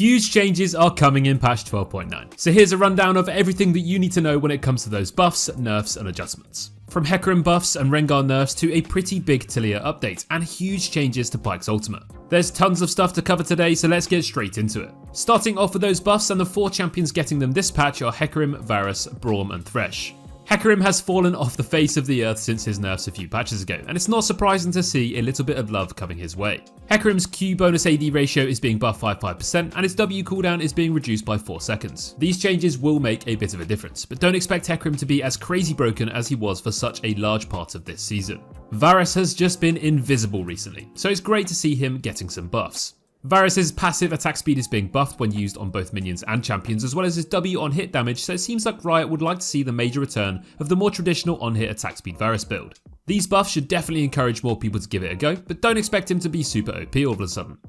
Huge changes are coming in patch 12.9. So here's a rundown of everything that you need to know when it comes to those buffs, nerfs and adjustments. From Hecarim Buffs and Rengar Nerfs to a pretty big Taliyah update and huge changes to Pyke's ultimate. There's tons of stuff to cover today, so let's get straight into it. Starting off with those buffs, and the 4 champions getting them this patch are Hecarim, Varus, Braum and Thresh. Hecarim has fallen off the face of the earth since his nerfs a few patches ago, and it's not surprising to see a little bit of love coming his way. Hecarim's Q bonus AD ratio is being buffed by 5% and his W cooldown is being reduced by 4 seconds. These changes will make a bit of a difference, but don't expect Hecarim to be as crazy broken as he was for such a large part of this season. Varus has just been invisible recently, so it's great to see him getting some buffs. Varus' passive attack speed is being buffed when used on both minions and champions, as well as his W on hit damage, so it seems like Riot would like to see the major return of the more traditional on-hit attack speed Varus build. These buffs should definitely encourage more people to give it a go, but don't expect him to be super OP all of a sudden.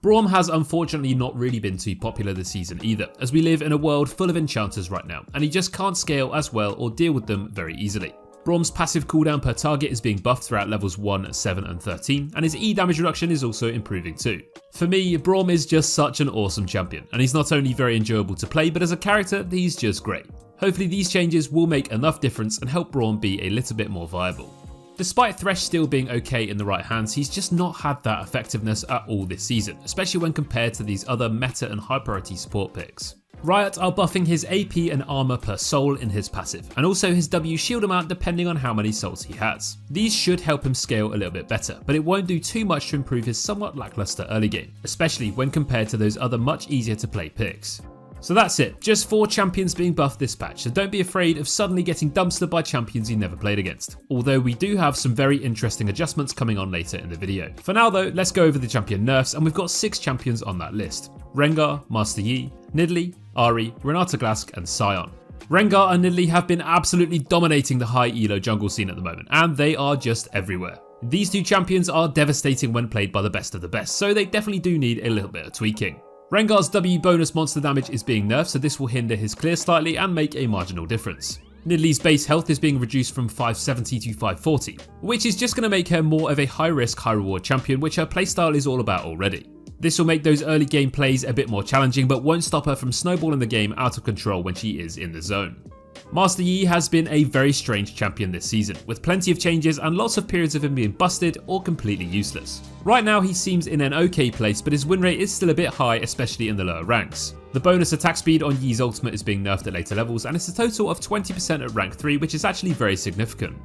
Braum has unfortunately not really been too popular this season either, as we live in a world full of enchanters right now, and he just can't scale as well or deal with them very easily. Braum's passive cooldown per target is being buffed throughout levels 1, 7 and 13, and his E damage reduction is also improving too. For me, Braum is just such an awesome champion, and he's not only very enjoyable to play, but as a character, he's just great. Hopefully these changes will make enough difference and help Braum be a little bit more viable. Despite Thresh still being okay in the right hands, he's just not had that effectiveness at all this season, especially when compared to these other meta and high priority support picks. Riot are buffing his AP and armor per soul in his passive, and also his W shield amount depending on how many souls he has. These should help him scale a little bit better, but it won't do too much to improve his somewhat lackluster early game, especially when compared to those other much easier to play picks. So that's it, just 4 champions being buffed this patch, so don't be afraid of suddenly getting dumpstered by champions you never played against. Although we do have some very interesting adjustments coming on later in the video. For now though, let's go over the champion nerfs, and we've got 6 champions on that list. Rengar, Master Yi, Nidalee, Ahri, Renata Glasc and Sion. Rengar and Nidalee have been absolutely dominating the high elo jungle scene at the moment, and they are just everywhere. These 2 champions are devastating when played by the best of the best, so they definitely do need a little bit of tweaking. Rengar's W bonus monster damage is being nerfed, so this will hinder his clear slightly and make a marginal difference. Nidalee's base health is being reduced from 570 to 540, which is just going to make her more of a high risk, high reward champion, which her playstyle is all about already. This will make those early game plays a bit more challenging, but won't stop her from snowballing the game out of control when she is in the zone. Master Yi has been a very strange champion this season, with plenty of changes and lots of periods of him being busted or completely useless. Right now he seems in an okay place, but his win rate is still a bit high, especially in the lower ranks. The bonus attack speed on Yi's ultimate is being nerfed at later levels, and it's a total of 20% at rank 3, which is actually very significant.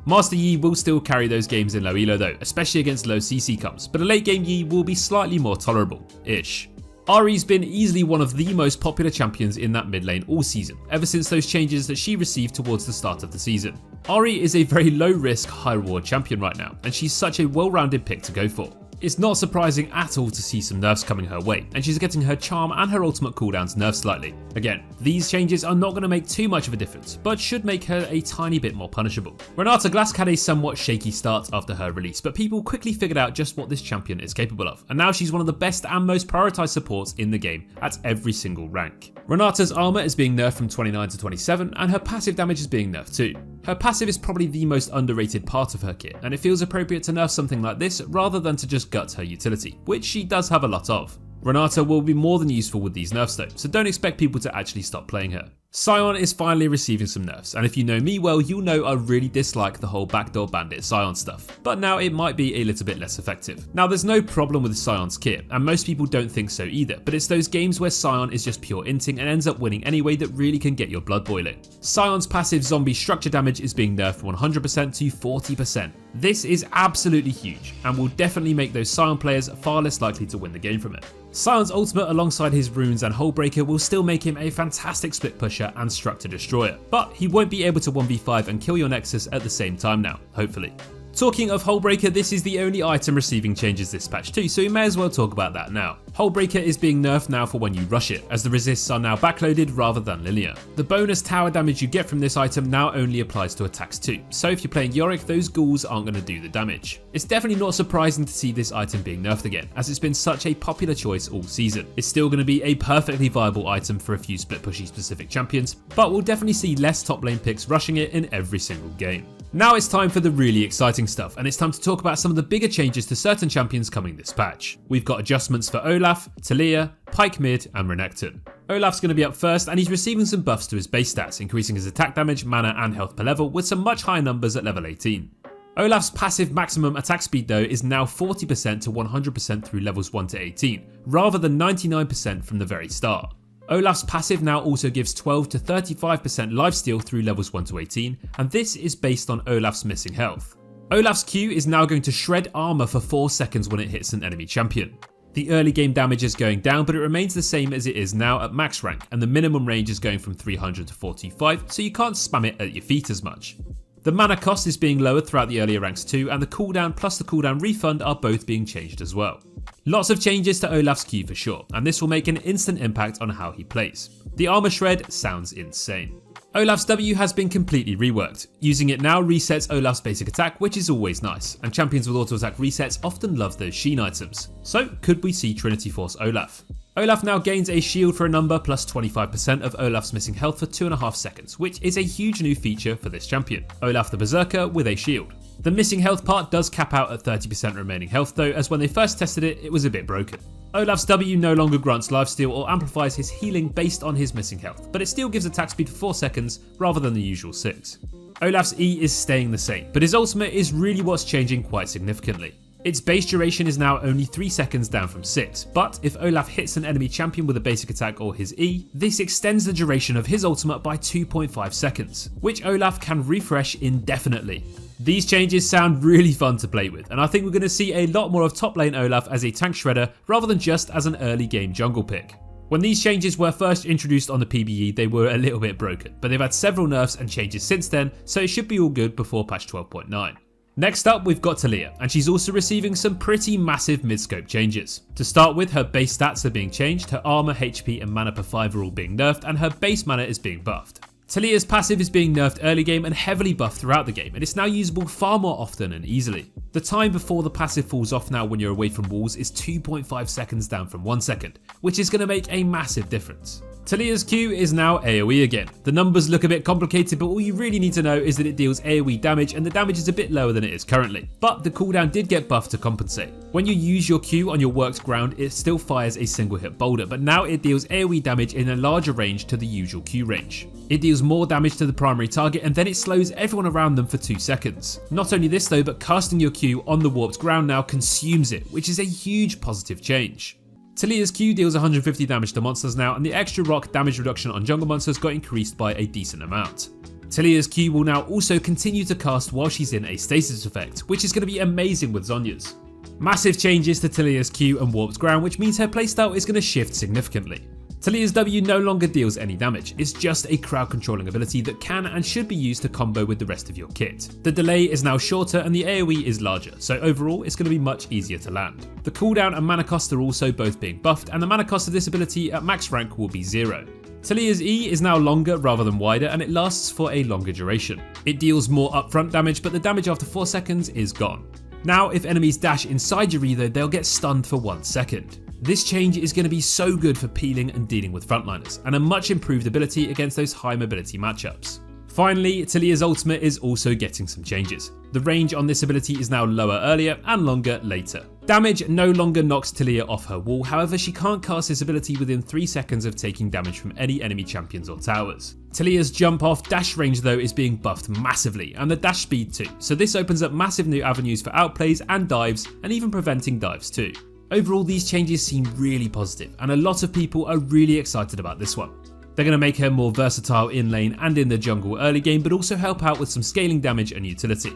Master Yi will still carry those games in low elo though, especially against low CC comps, but a late game Yi will be slightly more tolerable-ish. Ahri's been easily one of the most popular champions in that mid lane all season, ever since those changes that she received towards the start of the season. Ahri is a very low risk, high reward champion right now, and she's such a well rounded pick to go for. It's not surprising at all to see some nerfs coming her way, and she's getting her charm and her ultimate cooldowns nerfed slightly. Again, these changes are not going to make too much of a difference, but should make her a tiny bit more punishable. Renata Glasc had a somewhat shaky start after her release, but people quickly figured out just what this champion is capable of, and now she's one of the best and most prioritized supports in the game at every single rank. Renata's armor is being nerfed from 29 to 27, and her passive damage is being nerfed too. Her passive is probably the most underrated part of her kit, and it feels appropriate to nerf something like this rather than to just gut her utility, which she does have a lot of. Renata will be more than useful with these nerfs though, so don't expect people to actually stop playing her. Sion is finally receiving some nerfs, and if you know me well, you'll know I really dislike the whole backdoor bandit Sion stuff, but now it might be a little bit less effective. Now there's no problem with Sion's kit, and most people don't think so either, but it's those games where Sion is just pure inting and ends up winning anyway that really can get your blood boiling. Sion's passive zombie structure damage is being nerfed from 100% to 40%. This is absolutely huge, and will definitely make those Sion players far less likely to win the game from it. Sion's ultimate alongside his runes and Hullbreaker will still make him a fantastic split pusher and structure destroyer, but he won't be able to 1v5 and kill your Nexus at the same time now, hopefully. Talking of Hullbreaker, this is the only item receiving changes this patch too, so we may as well talk about that now. Hullbreaker is being nerfed now for when you rush it, as the resists are now backloaded rather than linear. The bonus tower damage you get from this item now only applies to attacks too, so if you're playing Yorick, those ghouls aren't going to do the damage. It's definitely not surprising to see this item being nerfed again, as it's been such a popular choice all season. It's still going to be a perfectly viable item for a few split pushy specific champions, but we'll definitely see less top lane picks rushing it in every single game. Now it's time for the really exciting stuff, and it's time to talk about some of the bigger changes to certain champions coming this patch. We've got adjustments for Olaf, Taliyah, Pyke mid and Renekton. Olaf's going to be up first and he's receiving some buffs to his base stats, increasing his attack damage, mana and health per level with some much higher numbers at level 18. Olaf's passive maximum attack speed though is now 40% to 100% through levels 1 to 18, rather than 99% from the very start. Olaf's passive now also gives 12 to 35% lifesteal through levels 1 to 18, and this is based on Olaf's missing health. Olaf's Q is now going to shred armor for 4 seconds when it hits an enemy champion. The early game damage is going down, but it remains the same as it is now at max rank, and the minimum range is going from 300 to 45, so you can't spam it at your feet as much. The mana cost is being lowered throughout the earlier ranks too, and the cooldown plus the cooldown refund are both being changed as well. Lots of changes to Olaf's Q for sure, and this will make an instant impact on how he plays. The armor shred sounds insane. Olaf's W has been completely reworked. Using it now resets Olaf's basic attack, which is always nice, and champions with auto attack resets often love those sheen items. So could we see Trinity Force Olaf? Olaf now gains a shield for a number plus 25% of Olaf's missing health for 2.5 seconds, which is a huge new feature for this champion. Olaf the Berserker with a shield. The missing health part does cap out at 30% remaining health though, as when they first tested it, it was a bit broken. Olaf's W no longer grants lifesteal or amplifies his healing based on his missing health, but it still gives attack speed for 4 seconds rather than the usual 6. Olaf's E is staying the same, but his ultimate is really what's changing quite significantly. Its base duration is now only 3 seconds down from 6, but if Olaf hits an enemy champion with a basic attack or his E, this extends the duration of his ultimate by 2.5 seconds, which Olaf can refresh indefinitely. These changes sound really fun to play with, and I think we're going to see a lot more of top lane Olaf as a tank shredder rather than just as an early game jungle pick. When these changes were first introduced on the PBE, they were a little bit broken, but they've had several nerfs and changes since then, so it should be all good before patch 12.9. Next up, we've got Taliyah, and she's also receiving some pretty massive mid-scope changes. To start with, her base stats are being changed, her armor, HP and mana per 5 are all being nerfed, and her base mana is being buffed. Taliyah's passive is being nerfed early game and heavily buffed throughout the game, and it's now usable far more often and easily. The time before the passive falls off now when you're away from walls is 2.5 seconds down from 1 second, which is going to make a massive difference. Taliyah's Q is now AoE again. The numbers look a bit complicated, but all you really need to know is that it deals AoE damage and the damage is a bit lower than it is currently. But the cooldown did get buffed to compensate. When you use your Q on your worked ground, it still fires a single hit boulder, but now it deals AoE damage in a larger range to the usual Q range. It deals more damage to the primary target and then it slows everyone around them for 2 seconds. Not only this though, but casting your Q on the warped ground now consumes it, which is a huge positive change. Taliyah's Q deals 150 damage to monsters now, and the extra rock damage reduction on jungle monsters got increased by a decent amount. Taliyah's Q will now also continue to cast while she's in a stasis effect, which is going to be amazing with Zhonya's. Massive changes to Taliyah's Q and warped ground, which means her playstyle is going to shift significantly. Taliyah's W no longer deals any damage, it's just a crowd controlling ability that can and should be used to combo with the rest of your kit. The delay is now shorter and the AoE is larger, so overall it's going to be much easier to land. The cooldown and mana cost are also both being buffed, and the mana cost of this ability at max rank will be 0. Taliyah's E is now longer rather than wider, and it lasts for a longer duration. It deals more upfront damage, but the damage after 4 seconds is gone. Now if enemies dash inside your E though, they'll get stunned for 1 second. This change is going to be so good for peeling and dealing with frontliners, and a much improved ability against those high mobility matchups. Finally, Taliyah's ultimate is also getting some changes. The range on this ability is now lower earlier and longer later. Damage no longer knocks Taliyah off her wall, however she can't cast this ability within 3 seconds of taking damage from any enemy champions or towers. Taliyah's jump off dash range though is being buffed massively, and the dash speed too, so this opens up massive new avenues for outplays and dives, and even preventing dives too. Overall, these changes seem really positive, and a lot of people are really excited about this one. They're going to make her more versatile in lane and in the jungle early game, but also help out with some scaling damage and utility.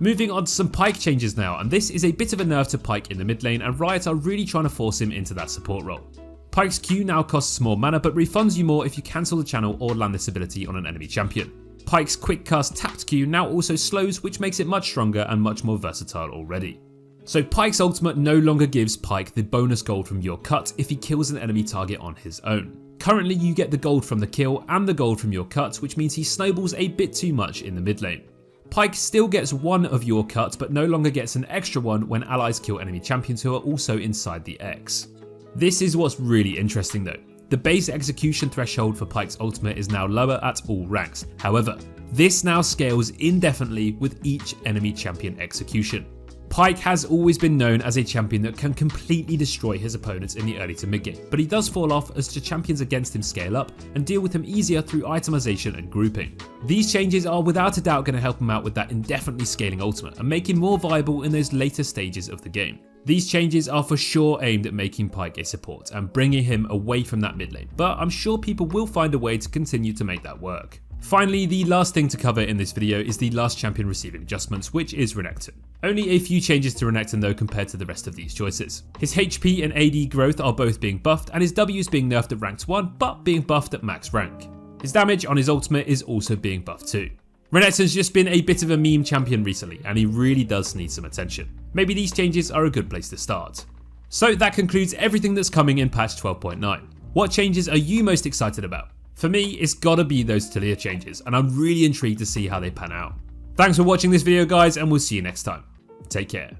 Moving on to some Pyke changes now, and this is a bit of a nerf to Pyke in the mid lane, and Riot are really trying to force him into that support role. Pyke's Q now costs more mana, but refunds you more if you cancel the channel or land this ability on an enemy champion. Pyke's quick cast tapped Q now also slows, which makes it much stronger and much more versatile already. So Pyke's ultimate no longer gives Pyke the bonus gold from your cut if he kills an enemy target on his own. Currently you get the gold from the kill and the gold from your cut, which means he snowballs a bit too much in the mid lane. Pyke still gets one of your cut, but no longer gets an extra one when allies kill enemy champions who are also inside the X. This is what's really interesting though. The base execution threshold for Pyke's ultimate is now lower at all ranks. However, this now scales indefinitely with each enemy champion execution. Pyke has always been known as a champion that can completely destroy his opponents in the early to mid game, but he does fall off as the champions against him scale up and deal with him easier through itemization and grouping. These changes are without a doubt going to help him out with that indefinitely scaling ultimate and make him more viable in those later stages of the game. These changes are for sure aimed at making Pyke a support and bringing him away from that mid lane, but I'm sure people will find a way to continue to make that work. Finally, the last thing to cover in this video is the last champion receiving adjustments, which is Renekton. Only a few changes to Renekton though compared to the rest of these choices. His HP and AD growth are both being buffed, and his W is being nerfed at ranked 1 but being buffed at max rank. His damage on his ultimate is also being buffed too. Renekton's just been a bit of a meme champion recently, and he really does need some attention. Maybe these changes are a good place to start. So that concludes everything that's coming in patch 12.9. What changes are you most excited about? For me, it's gotta be those Taliyah changes, and I'm really intrigued to see how they pan out. Thanks for watching this video guys, and we'll see you next time. Take care.